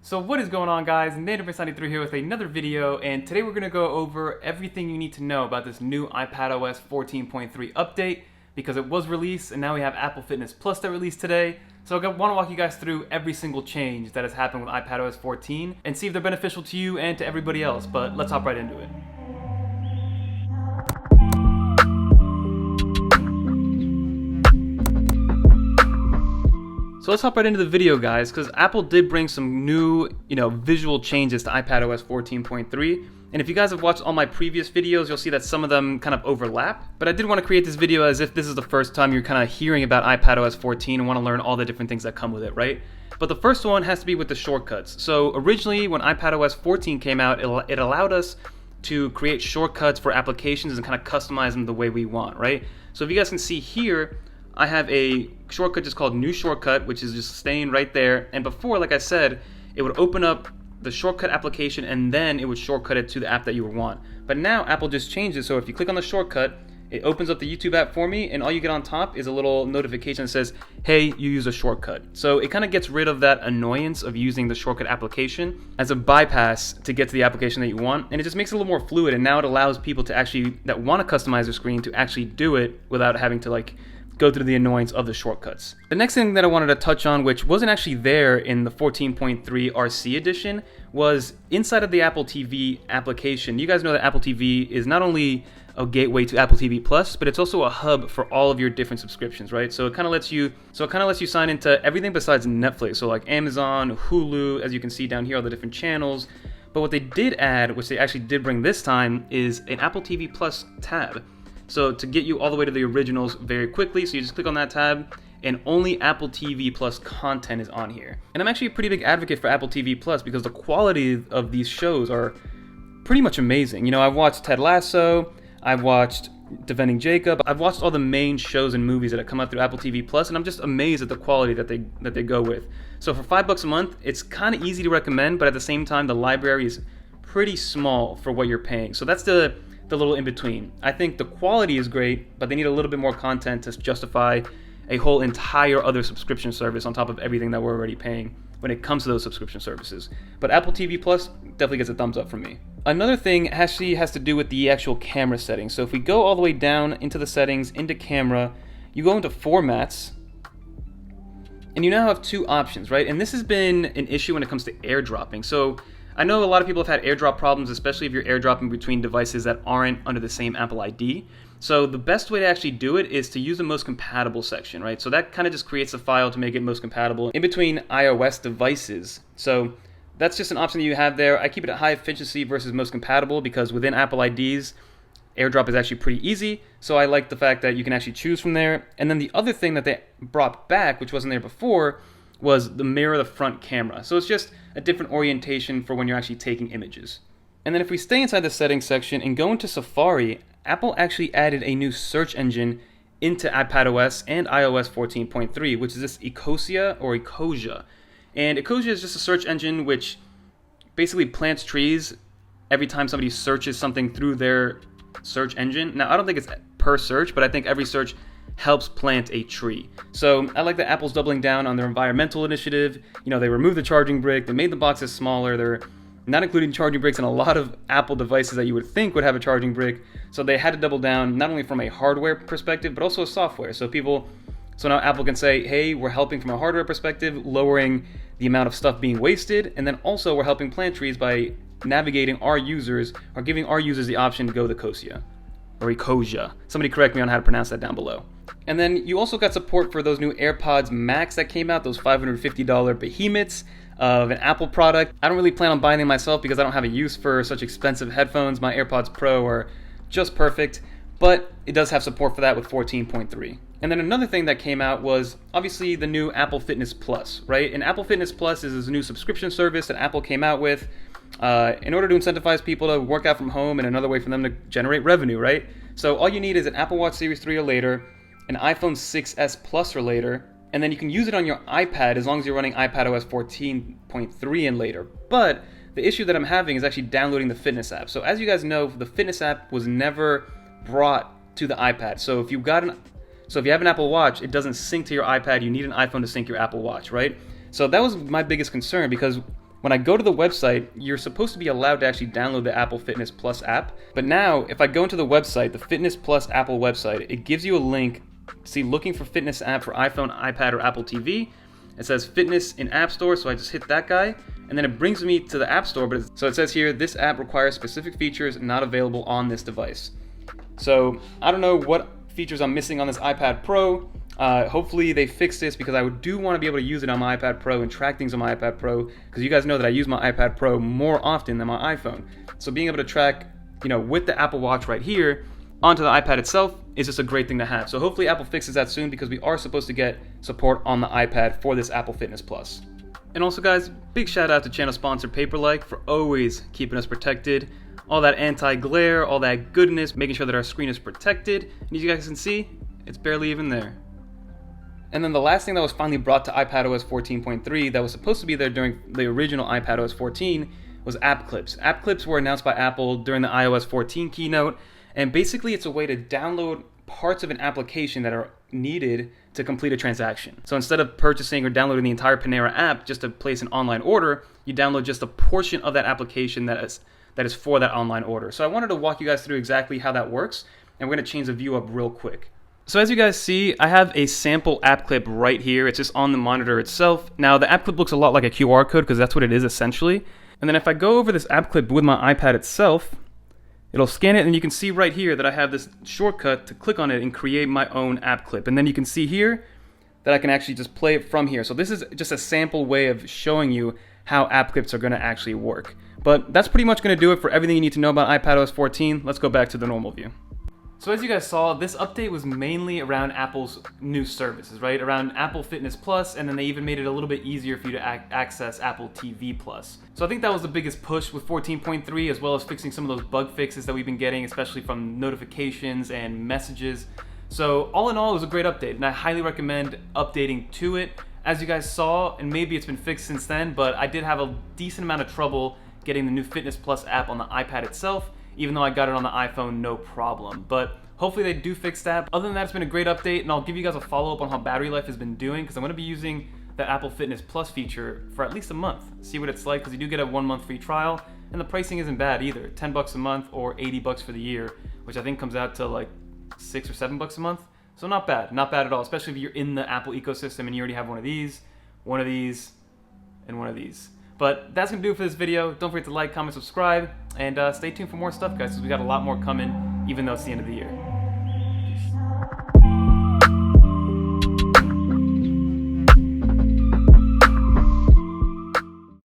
So what is going on, guys? Native93 here with another video, and today we're going to go over everything you need to know about this new iPadOS 14.3 update, because it was released and now we have Apple Fitness Plus that released today. So I want to walk you guys through every single change that has happened with iPadOS 14 and see if they're beneficial to you and to everybody else, but let's hop right into it. So let's hop right into the video, guys, because Apple did bring some new, visual changes to iPadOS 14.3. And if you guys have watched all my previous videos, you'll see that some of them kind of overlap. But I did want to create this video as if this is the first time you're kind of hearing about iPadOS 14 and want to learn all the different things that come with it, right? But the first one has to be with the shortcuts. So originally, when iPadOS 14 came out, it allowed us to create shortcuts for applications and kind of customize them the way we want, right? So if you guys can see here, I have a shortcut just called New Shortcut, which is just staying right there. And before, like I said, it would open up the shortcut application and then it would shortcut it to the app that you would want. But now Apple just changed it, so if you click on the shortcut, it opens up the YouTube app for me, and all you get on top is a little notification that says, hey, you use a shortcut. So it kind of gets rid of that annoyance of using the shortcut application as a bypass to get to the application that you want, and it just makes it a little more fluid, and now it allows people to actually, that want to customize their screen, to actually do it without having to go through the annoyance of the shortcuts. The next thing that I wanted to touch on, which wasn't actually there in the 14.3 RC edition, was inside of the Apple TV application. You guys know that Apple TV is not only a gateway to Apple TV Plus, but it's also a hub for all of your different subscriptions, right? So it kind of lets you sign into everything besides Netflix. So like Amazon, Hulu, as you can see down here, all the different channels. But what they did add, which they actually did bring this time, is an Apple TV Plus tab. So to get you all the way to the originals very quickly, so you just click on that tab, and only Apple TV Plus content is on here. And I'm actually a pretty big advocate for Apple TV Plus because the quality of these shows are pretty much amazing. I've watched Ted Lasso, I've watched Defending Jacob, I've watched all the main shows and movies that have come out through Apple TV Plus, and I'm just amazed at the quality that they go with. So for $5 a month, it's kind of easy to recommend, but at the same time, the library is pretty small for what you're paying. So that's the little in between. I think the quality is great, but they need a little bit more content to justify a whole entire other subscription service on top of everything that we're already paying when it comes to those subscription services. But Apple TV Plus definitely gets a thumbs up from me. Another thing actually has to do with the actual camera settings. So if we go all the way down into the settings, into camera, you go into formats, and you now have two options, right? And this has been an issue when it comes to airdropping. So I know a lot of people have had airdrop problems, especially if you're airdropping between devices that aren't under the same Apple ID. So the best way to actually do it is to use the most compatible section, right? So that kind of just creates a file to make it most compatible in between iOS devices. So that's just an option that you have there. I keep it at high efficiency versus most compatible because within Apple IDs, airdrop is actually pretty easy. So I like the fact that you can actually choose from there. And then the other thing that they brought back, which wasn't there before, was the mirror the front camera. So it's just a different orientation for when you're actually taking images. And then if we stay inside the settings section and go into Safari, Apple actually added a new search engine into iPadOS and iOS 14.3, which is this Ecosia or Ecosia. And Ecosia is just a search engine which basically plants trees every time somebody searches something through their search engine. Now, I don't think it's per search, but I think every search helps plant a tree. So I like that Apple's doubling down on their environmental initiative. They removed the charging brick, they made the boxes smaller, they're not including charging bricks in a lot of Apple devices that you would think would have a charging brick. So they had to double down, not only from a hardware perspective, but also a software. So now Apple can say, hey, we're helping from a hardware perspective, lowering the amount of stuff being wasted, and then also we're helping plant trees by navigating our users, or giving our users the option to go to Ecosia. Or Ecosia. Somebody correct me on how to pronounce that down below. And then you also got support for those new AirPods Max that came out, those $550 behemoths of an Apple product. I don't really plan on buying them myself because I don't have a use for such expensive headphones. My AirPods Pro are just perfect, but it does have support for that with 14.3. And then another thing that came out was obviously the new Apple Fitness Plus, right? And Apple Fitness Plus is this new subscription service that Apple came out with in order to incentivize people to work out from home and another way for them to generate revenue, right? So all you need is an Apple Watch Series 3 or later, an iPhone 6s Plus or later, and then you can use it on your iPad as long as you're running iPadOS 14.3 and later. But the issue that I'm having is actually downloading the fitness app. So as you guys know, the fitness app was never brought to the iPad. So if you have an Apple Watch, it doesn't sync to your iPad. You need an iPhone to sync your Apple Watch, right? So that was my biggest concern because When I go to the website, you're supposed to be allowed to actually download the Apple Fitness Plus app. But now, if I go into the website, the Fitness Plus Apple website, it gives you a link. See, looking for fitness app for iPhone, iPad, or Apple TV. It says fitness in App Store, so I just hit that guy, and then it brings me to the App Store. So it says here, this app requires specific features not available on this device. So I don't know what features I'm missing on this iPad Pro. Hopefully they fix this, because I do want to be able to use it on my iPad Pro and track things on my iPad Pro, because you guys know that I use my iPad Pro more often than my iPhone. So being able to track, with the Apple Watch right here onto the iPad itself is just a great thing to have. So hopefully Apple fixes that soon, because we are supposed to get support on the iPad for this Apple Fitness Plus. And also guys, big shout out to channel sponsor Paperlike for always keeping us protected. All that anti-glare, all that goodness, making sure that our screen is protected. And as you guys can see, it's barely even there. And then the last thing that was finally brought to iPadOS 14.3 that was supposed to be there during the original iPadOS 14 was app clips. App clips were announced by Apple during the iOS 14 keynote, and basically it's a way to download parts of an application that are needed to complete a transaction. So instead of purchasing or downloading the entire Panera app just to place an online order, you download just a portion of that application that is for that online order. So I wanted to walk you guys through exactly how that works, and we're going to change the view up real quick. So as you guys see, I have a sample app clip right here. It's just on the monitor itself. Now the app clip looks a lot like a QR code, because that's what it is essentially. And then if I go over this app clip with my iPad itself, it'll scan it, and you can see right here that I have this shortcut to click on it and create my own app clip. And then you can see here that I can actually just play it from here. So this is just a sample way of showing you how app clips are going to actually work. But that's pretty much going to do it for everything you need to know about iPadOS 14. Let's go back to the normal view. So as you guys saw, this update was mainly around Apple's new services, right? Around Apple Fitness Plus, and then they even made it a little bit easier for you to access Apple TV Plus. So I think that was the biggest push with 14.3, as well as fixing some of those bug fixes that we've been getting, especially from notifications and messages. So all in all, it was a great update, and I highly recommend updating to it. As you guys saw, and maybe it's been fixed since then, but I did have a decent amount of trouble getting the new Fitness Plus app on the iPad itself, even though I got it on the iPhone no problem. But hopefully they do fix that. Other than that, it's been a great update, and I'll give you guys a follow-up on how battery life has been doing, because I'm going to be using the Apple Fitness Plus feature for at least a month. See what it's like, because you do get a 1-month free trial, and the pricing isn't bad either. $10 a month or $80 for the year, which I think comes out to like $6 or $7 a month. So not bad at all, especially if you're in the Apple ecosystem and you already have one of these, and one of these. But that's going to do it for this video. Don't forget to like, comment, subscribe, and stay tuned for more stuff, guys, because we got a lot more coming, even though it's the end of the year.